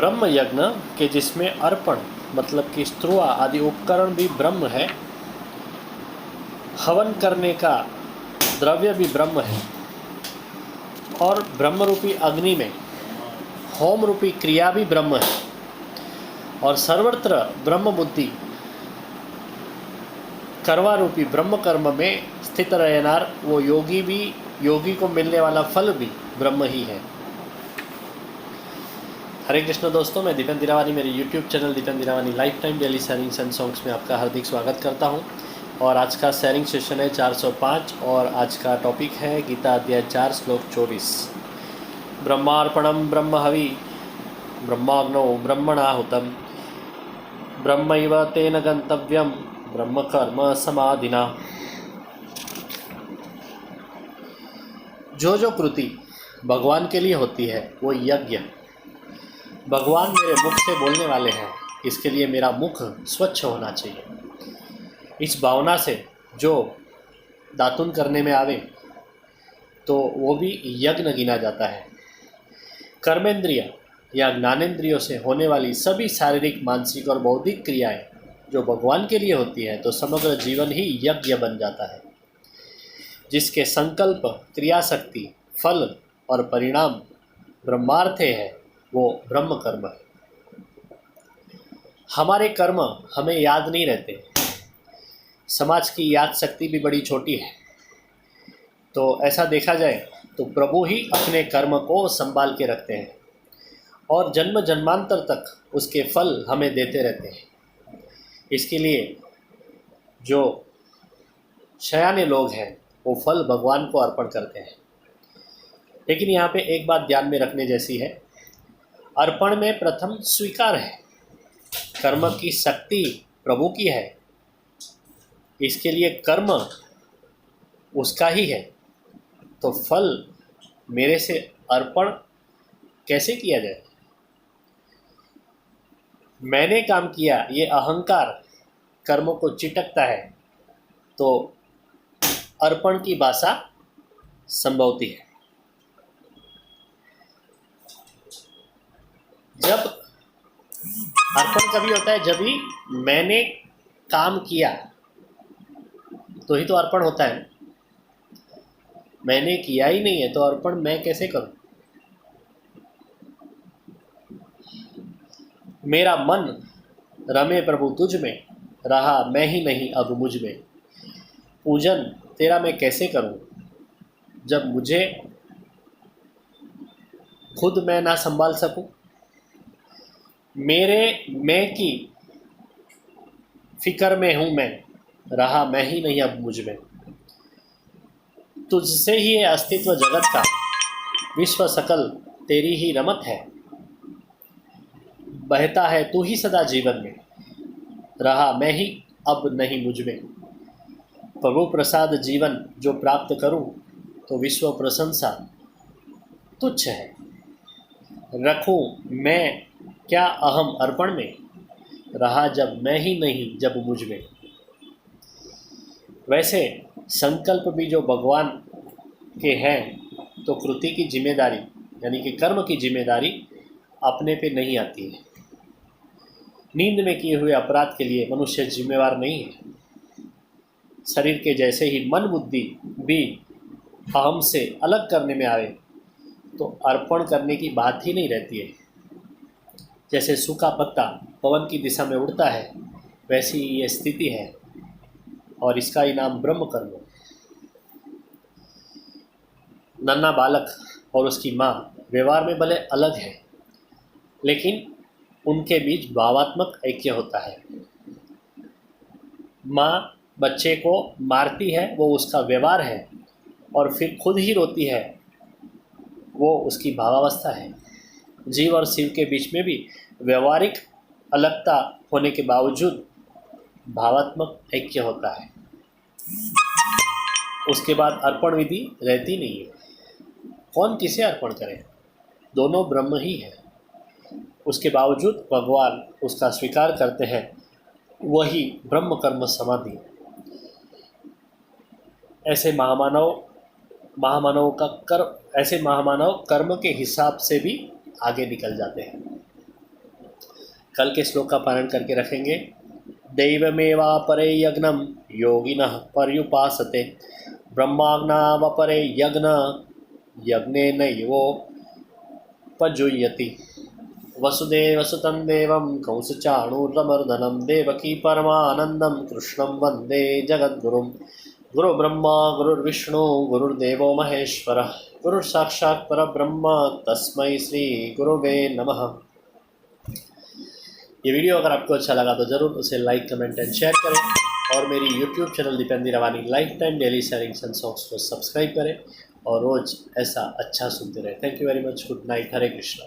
ब्रह्म यज्ञ के जिसमें अर्पण मतलब कि स्त्रुआ आदि उपकरण भी ब्रह्म है, हवन करने का द्रव्य भी ब्रह्म है, और ब्रह्म रूपी अग्नि में होम रूपी क्रिया भी ब्रह्म है, और सर्वत्र ब्रह्म बुद्धि करवा रूपी ब्रह्म कर्म में स्थित रहनार वो योगी को मिलने वाला फल भी ब्रह्म ही है। हरे कृष्ण दोस्तों, मैं दीपेन दिरावानी मेरे YouTube channel Deepen Dirawani life time daily sharings and songs में आपका हार्दिक स्वागत करता हूं। और आज का शेयरिंग सेशन है 405 और आज का टॉपिक है गीता अध्याय 4 श्लोक 24। ब्रह्मार्पणम ब्रह्म हवि ब्रह्माग्नौ ब्रह्मणाहुतम ब्रह्मैव तेन गंतव्यम ब्रह्म कर्म समाधिना। जो कृति भगवान के लिए होती है वो यज्ञ। भगवान मेरे मुख से बोलने वाले हैं, इसके लिए मेरा मुख स्वच्छ होना चाहिए। इस भावना से जो दातुन करने में आवे तो वो भी यज्ञ गिना जाता है। कर्मेंद्रिय या ज्ञानेंद्रियों से होने वाली सभी शारीरिक, मानसिक और बौद्धिक क्रियाएं जो भगवान के लिए होती हैं तो समग्र जीवन ही यज्ञ बन जाता है, जिसके संकल्प, क्रियाशक्ति, फल और परिणाम ब्रह्मार्थ है, वो ब्रह्म कर्म है। हमारे कर्म हमें याद नहीं रहते। समाज की याद शक्ति भी बड़ी छोटी है। तो ऐसा देखा जाए तो प्रभु ही अपने कर्म को संभाल के रखते हैं और जन्म जन्मांतर तक उसके फल हमें देते रहते हैं। इसके लिए जो शयाने लोग हैं वो फल भगवान को अर्पण करते हैं। लेकिन यहाँ पे एक बात ध्यान में रखने जैसी है, अर्पण में प्रथम स्वीकार है। कर्म की शक्ति प्रभु की है, इसके लिए कर्म उसका ही है, तो फल मेरे से अर्पण कैसे किया जाए? मैंने काम किया, ये अहंकार कर्म को चिटकता है, तो अर्पण की भाषा संभवती है। जब अर्पण कभी होता है, जब ही मैंने काम किया तो ही तो अर्पण होता है। मैंने किया ही नहीं है तो अर्पण मैं कैसे करूं? मेरा मन रमे प्रभु तुझ में, रहा मैं ही नहीं अब मुझ में। पूजन तेरा मैं कैसे करूं जब मुझे खुद मैं ना संभाल सकूं? मेरे मैं की फिक्र में हूँ मैं, रहा मैं ही नहीं अब मुझ में। तुझसे ही है अस्तित्व जगत का, विश्व सकल तेरी ही रमत है। बहता है तू ही सदा जीवन में, रहा मैं ही अब नहीं मुझ में। प्रभु प्रसाद जीवन जो प्राप्त करूं तो विश्व प्रशंसा तुच्छ है। रखूं मैं क्या अहम अर्पण में, रहा जब मैं ही नहीं जब मुझ में। वैसे संकल्प भी जो भगवान के हैं तो कृति की जिम्मेदारी यानी कि कर्म की जिम्मेदारी अपने पे नहीं आती है। नींद में किए हुए अपराध के लिए मनुष्य जिम्मेवार नहीं है। शरीर के जैसे ही मन बुद्धि भी अहम से अलग करने में आए तो अर्पण करने की बात ही नहीं रहती है। जैसे सूखा पत्ता पवन की दिशा में उड़ता है, वैसी ये स्थिति है और इसका ही नाम ब्रह्म कर्म है। नन्हा बालक और उसकी माँ व्यवहार में भले अलग है, लेकिन उनके बीच भावात्मक ऐक्य होता है। माँ बच्चे को मारती है, वो उसका व्यवहार है, और फिर खुद ही रोती है, वो उसकी भावावस्था है। जीव और शिव के बीच में भी व्यवहारिक अलगता होने के बावजूद भावात्मक ऐक्य होता है। उसके बाद अर्पण विधि रहती नहीं है। कौन किसे अर्पण करे? दोनों ब्रह्म ही है। उसके बावजूद भगवान उसका स्वीकार करते हैं, वही ब्रह्म कर्म समाधि। ऐसे महामानव कर्म के हिसाब से भी आगे निकल जाते हैं। कल के श्लोक का पारण करके रखेंगे। दैवमेवापरे यज्ञं योगिनः पर्युपासते ब्रह्माज्ञावपरे यज्ञ यज्ञेनैवोपजुह्यति वसुदेवसुतं देवं कंसचाणूरमर्दनं देवकी परमानन्दं कृष्णं वन्दे जगद्गुरुं। गुरुब्रह्मा गुरुर्विष्णु गुरुर्देवो महेश्वरः गुरुर्साक्षात् परब्रह्म तस्मै श्री गुरुवे नमः। ये वीडियो अगर आपको अच्छा लगा तो ज़रूर उसे लाइक कमेंट एंड शेयर करें और मेरी YouTube channel Dipendra Rawani life time daily sharings and songs को सब्सक्राइब करें और रोज़ ऐसा अच्छा सुनते रहें। Thank you very much. Good night. Hare Krishna.